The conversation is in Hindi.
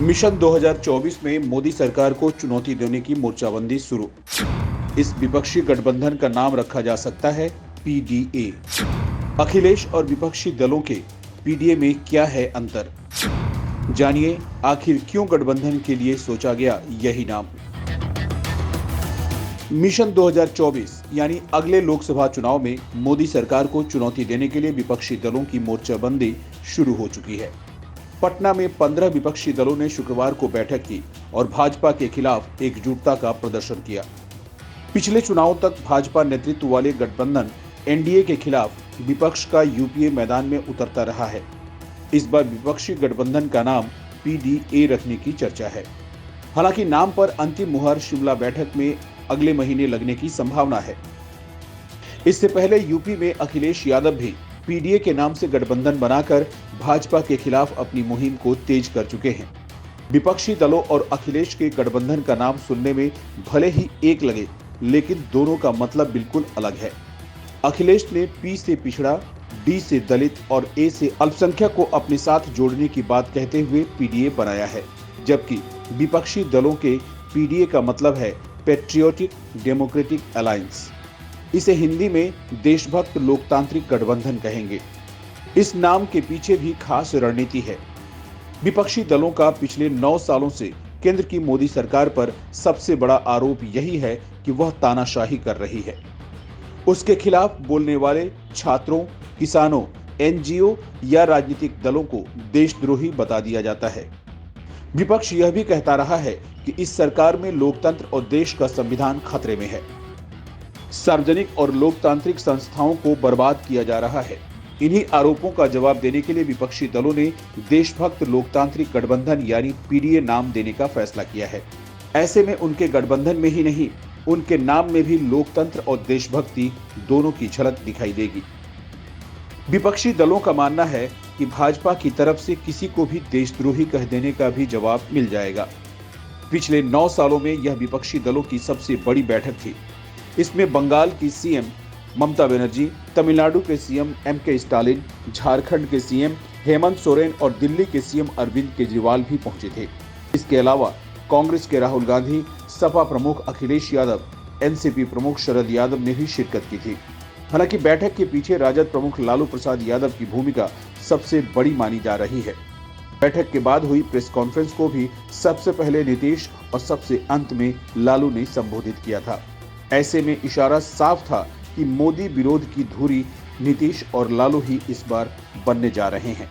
मिशन 2024 में मोदी सरकार को चुनौती देने की मोर्चाबंदी शुरू। इस विपक्षी गठबंधन का नाम रखा जा सकता है पीडीए। अखिलेश और विपक्षी दलों के पीडीए में क्या है अंतर, जानिए आखिर क्यों गठबंधन के लिए सोचा गया यही नाम। मिशन 2024 यानी अगले लोकसभा चुनाव में मोदी सरकार को चुनौती देने के लिए विपक्षी दलों की मोर्चाबंदी शुरू हो चुकी है। पटना में 15 विपक्षी दलों ने शुक्रवार को बैठक की और भाजपा के खिलाफ एकजुटता का प्रदर्शन किया। पिछले चुनाव तक भाजपा नेतृत्व वाले गठबंधन एनडीए के खिलाफ विपक्ष का यूपीए मैदान में उतरता रहा है। इस बार विपक्षी गठबंधन का नाम पीडीए रखने की चर्चा है। हालांकि नाम पर अंतिम मुहर शिमला बैठक में अगले महीने लगने की संभावना है। इससे पहले यूपी में अखिलेश यादव भी पीडीए के नाम से गठबंधन बनाकर भाजपा के खिलाफ अपनी मुहिम को तेज कर चुके हैं। विपक्षी दलों और अखिलेश के गठबंधन का नाम सुनने में भले ही एक लगे, लेकिन दोनों का मतलब बिल्कुल अलग है। अखिलेश ने पी से पिछड़ा, डी से दलित और ए से अल्पसंख्यक को अपने साथ जोड़ने की बात कहते हुए पीडीए बनाया है, जबकि विपक्षी दलों के पीडीए का मतलब है पैट्रियोटिक डेमोक्रेटिक अलायंस। इसे हिंदी में देशभक्त लोकतांत्रिक गठबंधन कहेंगे। इस नाम के पीछे भी खास रणनीति है। विपक्षी दलों का पिछले 9 सालों से केंद्र की मोदी सरकार पर सबसे बड़ा आरोप यही है कि वह तानाशाही कर रही है। उसके खिलाफ बोलने वाले छात्रों, किसानों, एनजीओ या राजनीतिक दलों को देशद्रोही बता दिया जाता है। विपक्ष यह भी कहता रहा है कि इस सरकार में लोकतंत्र और देश का संविधान खतरे में है। सार्वजनिक और लोकतांत्रिक संस्थाओं को बर्बाद किया जा रहा है। इन्हीं आरोपों का जवाब देने के लिए विपक्षी दलों ने देशभक्त लोकतांत्रिक गठबंधन यानी पीडीए नाम देने का फैसला किया है। ऐसे में उनके गठबंधन में ही नहीं, उनके नाम में भी लोकतंत्र और देशभक्ति दोनों की झलक दिखाई देगी। विपक्षी दलों का मानना है कि भाजपा की तरफ से किसी को भी देशद्रोही कह देने का भी जवाब मिल जाएगा। पिछले 9 सालों में यह विपक्षी दलों की सबसे बड़ी बैठक थी। इसमें बंगाल की सीएम ममता बनर्जी, तमिलनाडु के सीएम एमके स्टालिन, झारखंड के सीएम हेमंत सोरेन और दिल्ली के सीएम अरविंद केजरीवाल भी पहुंचे थे। इसके अलावा कांग्रेस के राहुल गांधी, सपा प्रमुख अखिलेश यादव, एनसीपी प्रमुख शरद यादव ने भी शिरकत की थी। हालांकि बैठक के पीछे राजद प्रमुख लालू प्रसाद यादव की भूमिका सबसे बड़ी मानी जा रही है। बैठक के बाद हुई प्रेस कॉन्फ्रेंस को भी सबसे पहले नीतीश और सबसे अंत में लालू ने संबोधित किया था। ऐसे में इशारा साफ था कि मोदी विरोध की धुरी नीतीश और लालू ही इस बार बनने जा रहे हैं।